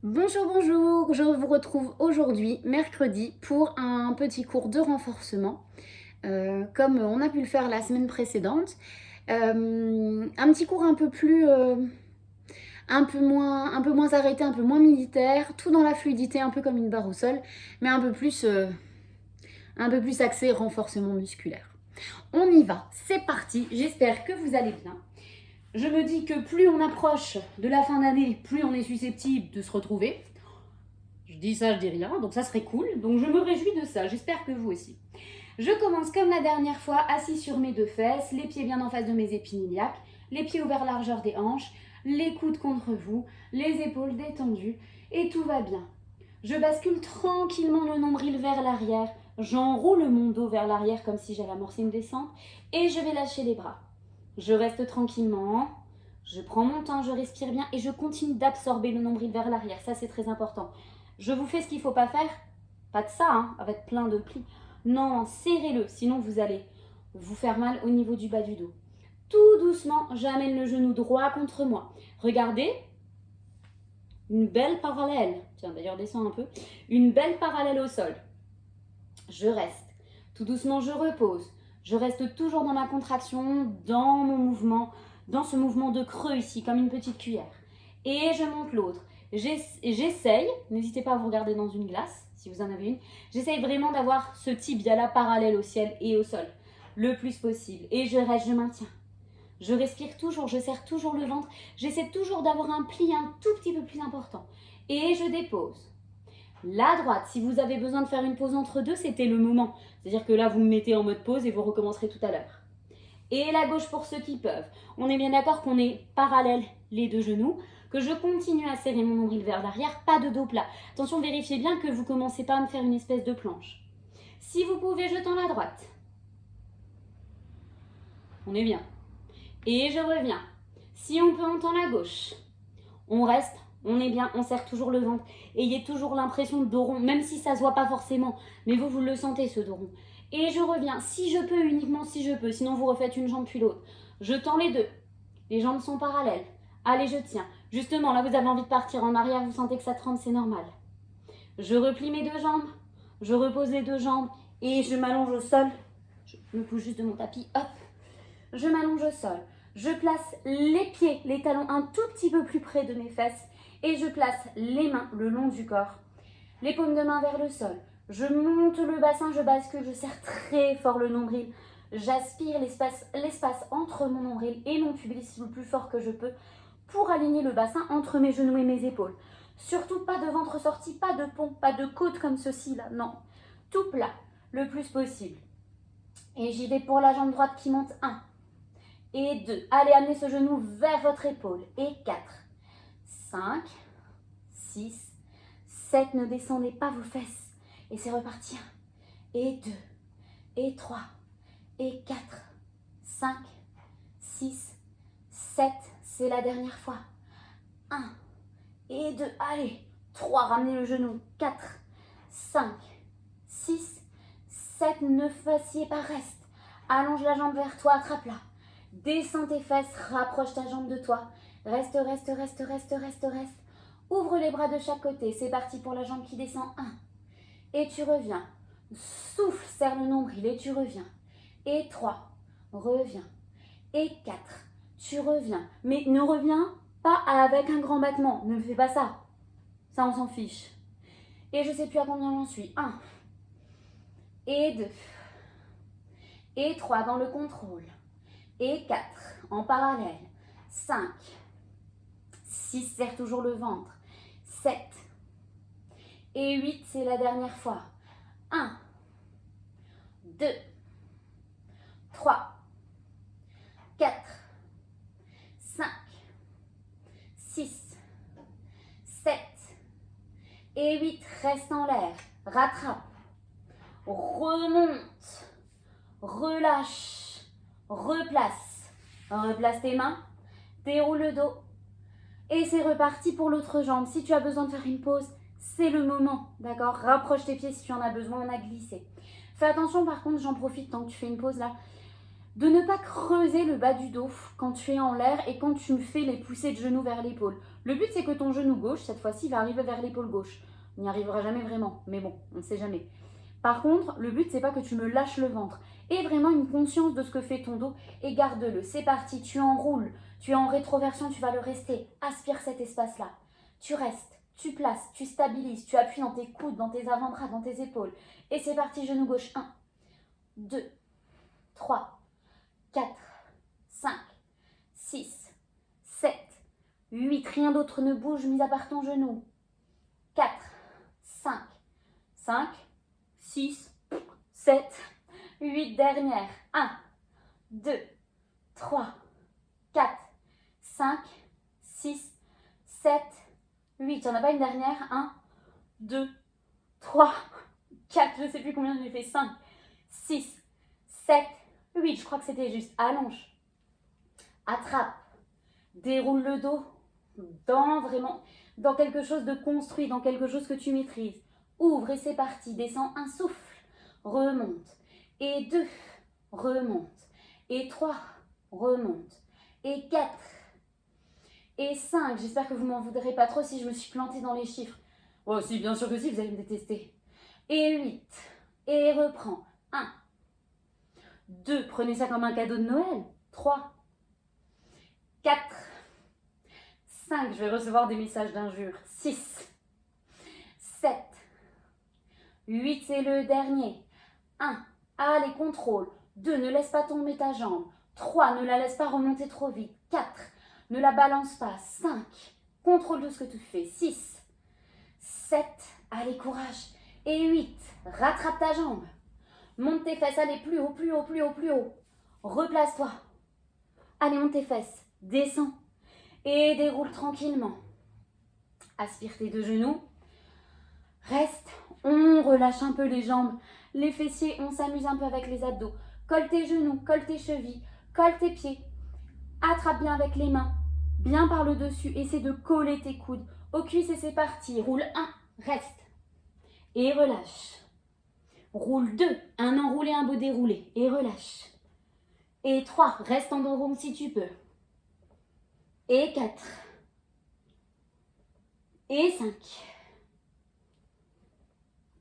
Bonjour, bonjour, je vous retrouve aujourd'hui, mercredi, pour un petit cours de renforcement, comme on a pu le faire la semaine précédente. Un petit cours un peu moins arrêté, un peu moins militaire, tout dans la fluidité, un peu comme une barre au sol, mais un peu plus axé renforcement musculaire. On y va, c'est parti, j'espère que vous allez bien. Je me dis que plus on approche de la fin d'année, plus on est susceptible de se retrouver. Je dis ça, je dis rien, donc ça serait cool. Donc je me réjouis de ça, j'espère que vous aussi. Je commence comme la dernière fois, assis sur mes deux fesses, les pieds bien en face de mes épines iliaques, les pieds ouverts largeur des hanches, les coudes contre vous, les épaules détendues, et tout va bien. Je bascule tranquillement le nombril vers l'arrière, j'enroule mon dos vers l'arrière comme si j'allais amorcer une descente, et je vais lâcher les bras. Je reste tranquillement, je prends mon temps, je respire bien, et je continue d'absorber le nombril vers l'arrière, ça c'est très important. Je vous fais ce qu'il ne faut pas faire, pas de ça, hein, avec plein de plis. Non, serrez-le, sinon vous allez vous faire mal au niveau du bas du dos. Tout doucement, j'amène le genou droit contre moi. Regardez, une belle parallèle. Tiens, d'ailleurs, descends un peu. Une belle parallèle au sol. Je reste. Tout doucement, je repose. Je reste toujours dans ma contraction, dans mon mouvement, dans ce mouvement de creux ici, comme une petite cuillère. Et je monte l'autre. J'essaye, n'hésitez pas à vous regarder dans une glace, si vous en avez une, j'essaye vraiment d'avoir ce tibia-là parallèle au ciel et au sol, le plus possible. Et je reste, je maintiens. Je respire toujours, je serre toujours le ventre, j'essaie toujours d'avoir un pli un tout petit peu plus important. Et je dépose. La droite, si vous avez besoin de faire une pause entre deux, c'était le moment. C'est-à-dire que là, vous me mettez en mode pause et vous recommencerez tout à l'heure. Et la gauche pour ceux qui peuvent. On est bien d'accord qu'on est parallèle les deux genoux, que je continue à serrer mon nombril vers l'arrière, pas de dos plat. Attention, vérifiez bien que vous ne commencez pas à me faire une espèce de planche. Si vous pouvez, je tends la droite. On est bien. Et je reviens. Si on peut, on tend la gauche. On reste, on est bien, on serre toujours le ventre. Ayez toujours l'impression de dos rond, même si ça ne se voit pas forcément. Mais vous le sentez, ce dos rond. Et je reviens, si je peux, uniquement si je peux. Sinon, vous refaites une jambe puis l'autre. Je tends les deux. Les jambes sont parallèles. Allez, je tiens. Justement, là, vous avez envie de partir en arrière. Vous sentez que ça tremble, c'est normal. Je replie mes deux jambes. Je repose les deux jambes. Et je m'allonge au sol. Je me pousse juste de mon tapis. Hop. Je m'allonge au sol. Je place les pieds, les talons un tout petit peu plus près de mes fesses et je place les mains le long du corps. Les paumes de main vers le sol. Je monte le bassin, je bascule, je serre très fort le nombril. J'aspire l'espace entre mon nombril et mon pubis le plus fort que je peux pour aligner le bassin entre mes genoux et mes épaules. Surtout pas de ventre sorti, pas de pompe, pas de côte comme ceci là, non. Tout plat, le plus possible. Et j'y vais pour la jambe droite qui monte 1. Et 2. Allez, amenez ce genou vers votre épaule. Et 4, 5, 6, 7. Ne descendez pas vos fesses. Et c'est reparti. 1. Et 2. Et 3. Et 4, 5, 6, 7. C'est la dernière fois. 1. Et 2. Allez. 3. Ramenez le genou. 4, 5, 6, 7. Ne fassiez pas reste. Allonge la jambe vers toi. Attrape-la. Descends tes fesses, rapproche ta jambe de toi. Reste, reste, reste, reste, reste, reste. Ouvre les bras de chaque côté. C'est parti pour la jambe qui descend. 1. Et tu reviens. Souffle, serre le nombril et tu reviens. Et 3. Reviens. Et 4. Tu reviens. Mais ne reviens pas avec un grand battement. Ne fais pas ça. Ça, on s'en fiche. Et je ne sais plus à combien j'en suis. 1. Et 2. Et 3 dans le contrôle. Et 4, en parallèle. 5, 6, serre toujours le ventre. 7, et 8, c'est la dernière fois. 1, 2, 3, 4, 5, 6, 7, et 8. Reste en l'air. Rattrape. Remonte. Relâche. Replace. Replace tes mains. Déroule le dos. Et c'est reparti pour l'autre jambe. Si tu as besoin de faire une pause, c'est le moment. D'accord? Rapproche tes pieds si tu en as besoin. On a glissé. Fais attention par contre, j'en profite tant que tu fais une pause là. de ne pas creuser le bas du dos quand tu es en l'air et quand tu fais les poussées de genoux vers l'épaule. Le but, c'est que ton genou gauche, cette fois-ci, va arriver vers l'épaule gauche. On n'y arrivera jamais vraiment, mais bon, on ne sait jamais. Par contre, le but, c'est pas que tu me lâches le ventre. Et vraiment une conscience de ce que fait ton dos et garde-le. C'est parti, tu enroules, tu es en rétroversion, tu vas le rester. Aspire cet espace-là. Tu restes, tu places, tu stabilises, tu appuies dans tes coudes, dans tes avant-bras, dans tes épaules. Et c'est parti, genou gauche. 1, 2, 3, 4, 5, 6, 7, 8. Rien d'autre ne bouge, mis à part ton genou. 4, 5, 6, 7, 8. Dernière. 1, 2, 3, 4, 5, 6, 7, 8. Il n'y en a pas une dernière. 1, 2, 3, 4. Je ne sais plus combien j'ai fait. 5, 6, 7, 8. Je crois que c'était juste. Allonge. Attrape. Déroule le dos dans quelque chose de construit, dans quelque chose que tu maîtrises. Ouvre et c'est parti. Descends un souffle. Remonte. Et 2. Remonte. Et 3. Remonte. Et 4. Et 5. J'espère que vous ne m'en voudrez pas trop si je me suis plantée dans les chiffres. Oh si, bien sûr que si, vous allez me détester. Et 8. Et reprends. 1. 2. Prenez ça comme un cadeau de Noël. 3. 4. 5. Je vais recevoir des messages d'injures. 6. 7. 8. C'est le dernier. 1. Allez, contrôle. 2. Ne laisse pas tomber ta jambe. 3. Ne la laisse pas remonter trop vite. 4. Ne la balance pas. 5. Contrôle de ce que tu fais. 6. 7. Allez, courage. Et 8. Rattrape ta jambe. Monte tes fesses. Allez, plus haut, plus haut, plus haut, plus haut. Replace-toi. Allez, monte tes fesses. Descends. Et déroule tranquillement. Aspire tes deux genoux. Reste. On relâche un peu les jambes. Les fessiers, on s'amuse un peu avec les abdos. Colle tes genoux, colle tes chevilles, colle tes pieds. Attrape bien avec les mains, bien par le dessus. Essaie de coller tes coudes aux cuisses et c'est parti. Roule 1, reste. Et relâche. Roule 2, un enroulé, un beau déroulé. Et relâche. Et 3, reste en dos rond si tu peux. Et 4. Et 5.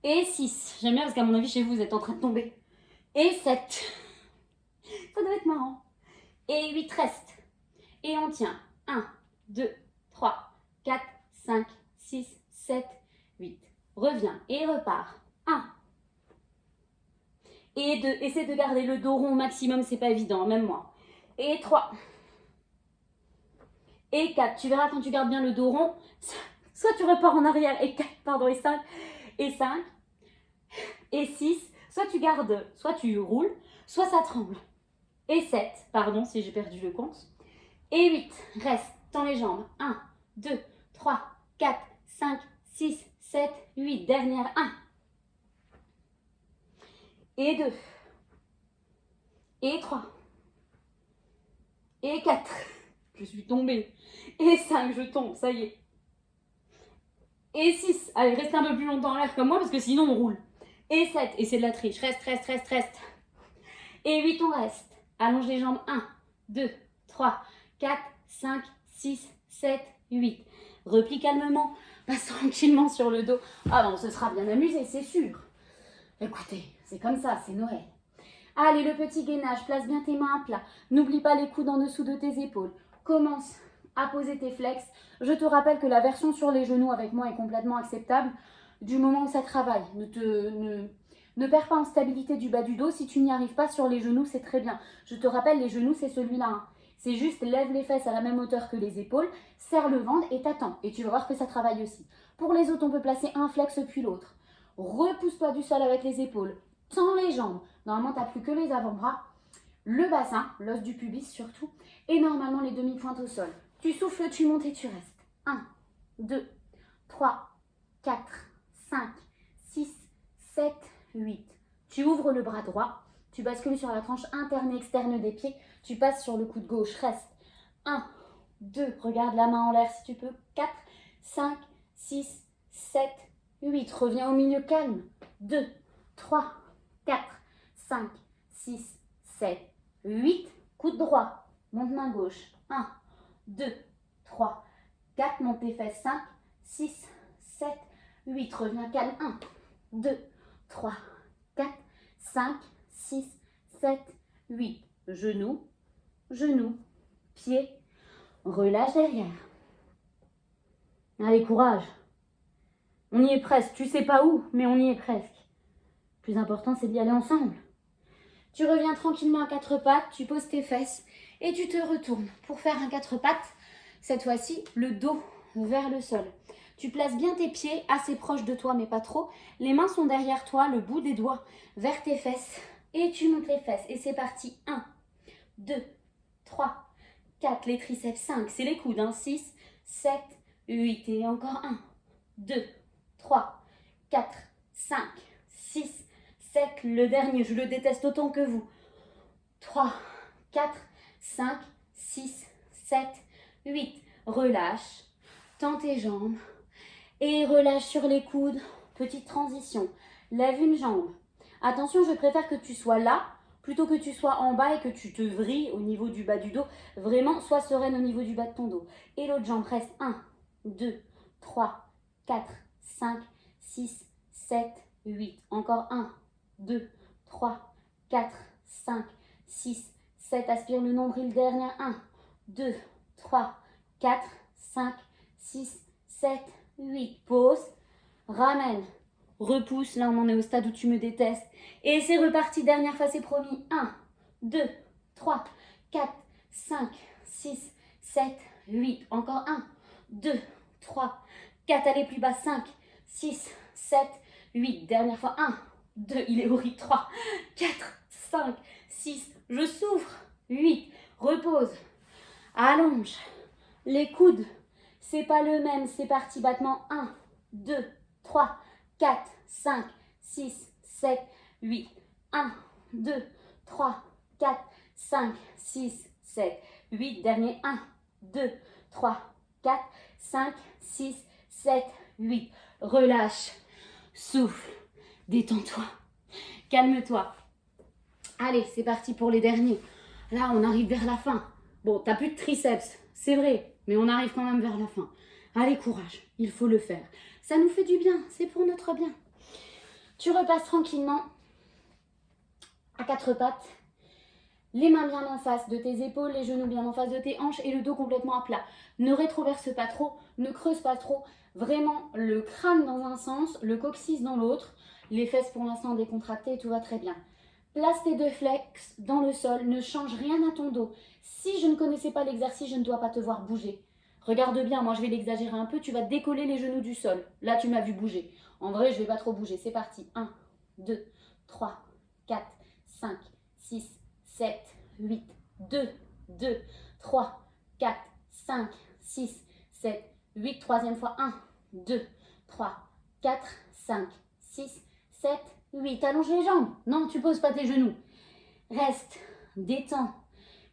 Et 6. J'aime bien parce qu'à mon avis, chez vous, vous êtes en train de tomber. Et 7. Ça doit être marrant. Et 8, reste. Et on tient. 1, 2, 3, 4, 5, 6, 7, 8. Reviens et repars. 1. Et 2. Essaie de garder le dos rond au maximum, c'est pas évident, même moi. Et 3. Et 4. Tu verras quand tu gardes bien le dos rond, soit tu repars en arrière. Et 4, pardon, et 5. Et 5. Et 6. Soit tu gardes, soit tu roules, soit ça tremble. Et 7. Pardon si j'ai perdu le compte. Et 8. Reste. Tends les jambes. 1, 2, 3, 4, 5, 6, 7, 8. Dernière. 1. Et 2. Et 3. Et 4. Je suis tombée. Et 5. Je tombe. Ça y est. Et 6. Allez, restez un peu plus longtemps en l'air comme moi parce que sinon on roule. Et 7. Et c'est de la triche. Reste, reste, reste, reste. Et 8. On reste. Allonge les jambes. 1, 2, 3, 4, 5, 6, 7, 8. Replie calmement. Passe tranquillement sur le dos. Ah non, on se sera bien amusé, c'est sûr. Écoutez, c'est comme ça, c'est Noël. Allez, le petit gainage, place bien tes mains à plat. N'oublie pas les coudes en dessous de tes épaules. Commence à poser tes flex. Je te rappelle que la version sur les genoux avec moi est complètement acceptable du moment où ça travaille. Ne perds pas en stabilité du bas du dos. Si tu n'y arrives pas sur les genoux, c'est très bien. Je te rappelle, les genoux, c'est celui-là. Hein. C'est juste lève les fesses à la même hauteur que les épaules, serre le ventre et t'attends. Et tu vas voir que ça travaille aussi. Pour les autres, on peut placer un flex puis l'autre. Repousse-toi du sol avec les épaules. Tends les jambes. Normalement, tu n'as plus que les avant-bras, le bassin, l'os du pubis surtout, et normalement les demi-pointes au sol. Tu souffles, tu montes et tu restes. 1, 2, 3, 4, 5, 6, 7, 8. Tu ouvres le bras droit, tu bascules sur la tranche interne et externe des pieds, tu passes sur le coude gauche, reste. 1, 2, regarde la main en l'air si tu peux. 4, 5, 6, 7, 8. Reviens au milieu calme. 2, 3, 4, 5, 6, 7, 8, coude droit, monte main gauche, 1, 2, 3, 4, monte tes fesses, 5, 6, 7, 8, reviens calme, 1, 2, 3, 4, 5, 6, 7, 8, genoux, genoux, pieds, relâche derrière. Allez, courage. On y est presque, tu sais pas où, mais on y est presque. Le plus important, c'est d'y aller ensemble. Tu reviens tranquillement à quatre pattes, tu poses tes fesses et tu te retournes pour faire un quatre pattes. Cette fois-ci, le dos vers le sol. Tu places bien tes pieds assez proches de toi, mais pas trop. Les mains sont derrière toi, le bout des doigts vers tes fesses. Et tu montes les fesses. Et c'est parti. 1, 2, 3, 4. Les triceps, 5. C'est les coudes. 6, 7, 8. Et encore 1, 2, 3, 4, 5, 6, 7. Le dernier, je le déteste autant que vous. 3, 4, 5, 6, 7, 8. Relâche. Tends tes jambes. Et relâche sur les coudes. Petite transition. Lève une jambe. Attention, je préfère que tu sois là plutôt que tu sois en bas et que tu te vrilles au niveau du bas du dos. Vraiment, sois sereine au niveau du bas de ton dos. Et l'autre jambe reste 1, 2, 3, 4, 5, 6, 7, 8. Encore 1, 2, 3, 4, 5, 6, 7. Aspire le nombril derrière. 1, 2, 3, 4, 5, 6, 7, 8. Pause. Ramène. Repousse. Là, on en est au stade où tu me détestes. Et c'est reparti. Dernière fois, c'est promis. 1, 2, 3, 4, 5, 6, 7, 8. Encore 1, 2, 3, 4. Allez, plus bas. 5, 6, 7, 8. Dernière fois. 1, 2. Il est horrible. 3, 4, 5, 6. Je souffre. 8. Repose. Allonge. Les coudes. C'est pas le même. C'est parti. Battement. 1, 2, 3, 4, 5, 6, 7, 8. 1, 2, 3, 4, 5, 6, 7, 8. Dernier. 1, 2, 3, 4, 5, 6, 7, 8. Relâche. Souffle. Détends-toi. Calme-toi. Allez, c'est parti pour les derniers. Là, on arrive vers la fin. Bon, t'as plus de triceps, c'est vrai, mais on arrive quand même vers la fin. Allez, courage, il faut le faire. Ça nous fait du bien, c'est pour notre bien. Tu repasses tranquillement à quatre pattes, les mains bien en face de tes épaules, les genoux bien en face de tes hanches et le dos complètement à plat. Ne rétroverse pas trop, ne creuse pas trop. Vraiment, le crâne dans un sens, le coccyx dans l'autre. Les fesses pour l'instant décontractées, tout va très bien. Place tes deux flex dans le sol, ne change rien à ton dos. Si je ne connaissais pas l'exercice, je ne dois pas te voir bouger. Regarde bien, moi je vais l'exagérer un peu, tu vas décoller les genoux du sol. Là, tu m'as vu bouger. En vrai, je ne vais pas trop bouger. C'est parti. 1, 2, 3, 4, 5, 6, 7, 8, 2, 2, 3, 4, 5, 6, 7, 8. Troisième fois. 1, 2, 3, 4, 5, 6, 7, 8. Allonge les jambes. Non, tu poses pas tes genoux. Reste, détends,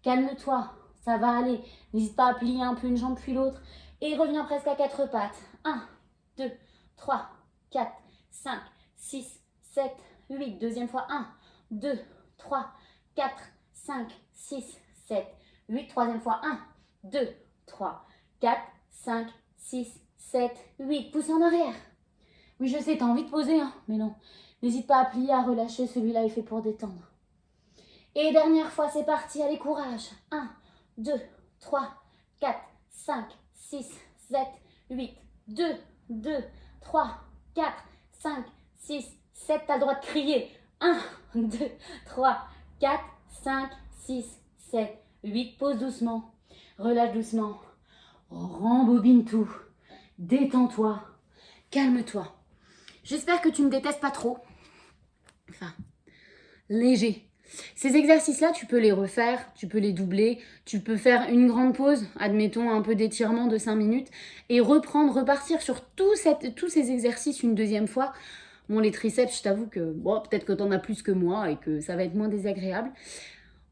calme-toi, ça va aller. N'hésite pas à plier un peu une jambe puis l'autre. Et reviens presque à quatre pattes. 1, 2, 3, 4, 5, 6, 7, 8. Deuxième fois. 1, 2, 3, 4, 5, 6, 7, 8. Troisième fois. 1, 2, 3, 4, 5, 6, 7, 8. Pousse en arrière. Oui, je sais, t'as envie de poser, hein, mais non. N'hésite pas à plier, à relâcher. Celui-là est fait pour détendre. Et dernière fois, c'est parti. Allez, courage. 1, 2, 3, 4, 5, 6, 7, 8. 2, 2, 3, 4, 5, 6, 7. T'as le droit de crier. 1, 2, 3, 4, 5, 6, 7, 8. Pose doucement. Relâche doucement. Rembobine tout. Détends-toi. Calme-toi. J'espère que tu ne me détestes pas trop. Enfin, léger. Ces exercices-là, tu peux les refaire, tu peux les doubler, tu peux faire une grande pause, admettons un peu d'étirement de 5 minutes, et repartir sur tous ces exercices une deuxième fois. Bon, les triceps, je t'avoue que bon, peut-être que tu en as plus que moi et que ça va être moins désagréable.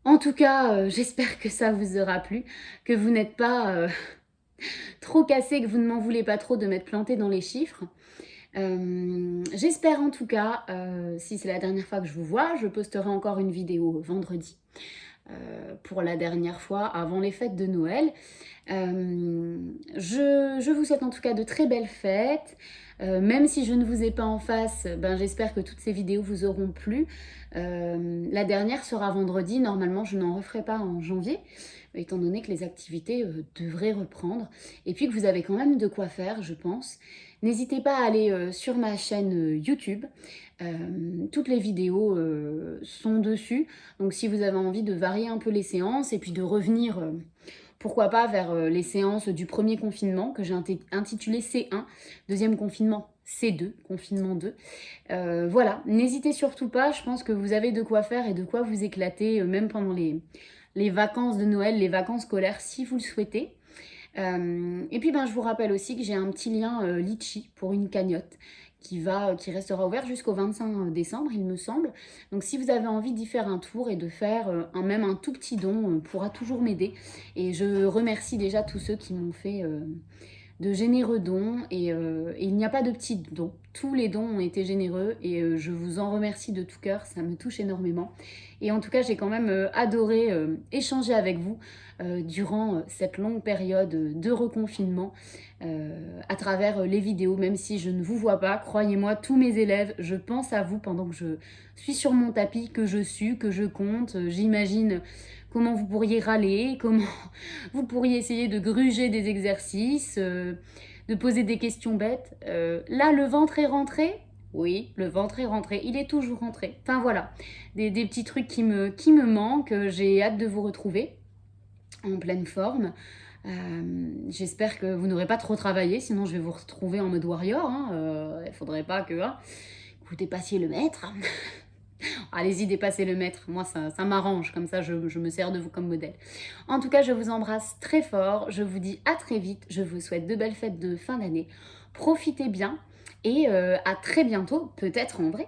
En tout cas, j'espère que ça vous aura plu, que vous n'êtes pas trop cassé, que vous ne m'en voulez pas trop de m'être planté dans les chiffres. J'espère en tout cas, si c'est la dernière fois que je vous vois, je posterai encore une vidéo vendredi. pour la dernière fois avant les fêtes de Noël. Je vous souhaite en tout cas de très belles fêtes. Même si je ne vous ai pas en face, ben, j'espère que toutes ces vidéos vous auront plu. La dernière sera vendredi, normalement je n'en referai pas en janvier, étant donné que les activités devraient reprendre. Et puis que vous avez quand même de quoi faire, je pense. N'hésitez pas à aller sur ma chaîne YouTube. Toutes les vidéos sont dessus. Donc si vous avez envie de varier un peu les séances et puis de revenir, pourquoi pas, vers les séances du premier confinement que j'ai intitulé C1, deuxième confinement C2, confinement 2. Voilà, n'hésitez surtout pas, je pense que vous avez de quoi faire et de quoi vous éclater, même pendant les vacances de Noël, les vacances scolaires, si vous le souhaitez. Et puis ben, je vous rappelle aussi que j'ai un petit lien Litchi pour une cagnotte qui restera ouvert jusqu'au 25 décembre, il me semble. Donc si vous avez envie d'y faire un tour et de faire même un tout petit don, pourra toujours m'aider. Et je remercie déjà tous ceux qui m'ont fait de généreux dons. Et il n'y a pas de petits dons. Tous les dons ont été généreux et je vous en remercie de tout cœur, ça me touche énormément. Et en tout cas, j'ai quand même adoré échanger avec vous durant cette longue période de reconfinement à travers les vidéos, même si je ne vous vois pas. Croyez-moi, tous mes élèves, je pense à vous pendant que je suis sur mon tapis, que je sue, que je compte. J'imagine comment vous pourriez râler, comment vous pourriez essayer de gruger des exercices, de poser des questions bêtes. Là, le ventre est rentré. Oui, le ventre est rentré, il est toujours rentré. Enfin voilà, des petits trucs qui me manquent. J'ai hâte de vous retrouver en pleine forme. J'espère que vous n'aurez pas trop travaillé, sinon je vais vous retrouver en mode warrior. Il ne faudrait pas que vous dépassiez le maître. Allez-y, dépassez le maître. Moi, ça m'arrange. Comme ça, je me sers de vous comme modèle. En tout cas, je vous embrasse très fort. Je vous dis à très vite. Je vous souhaite de belles fêtes de fin d'année. Profitez bien et à très bientôt, peut-être en vrai.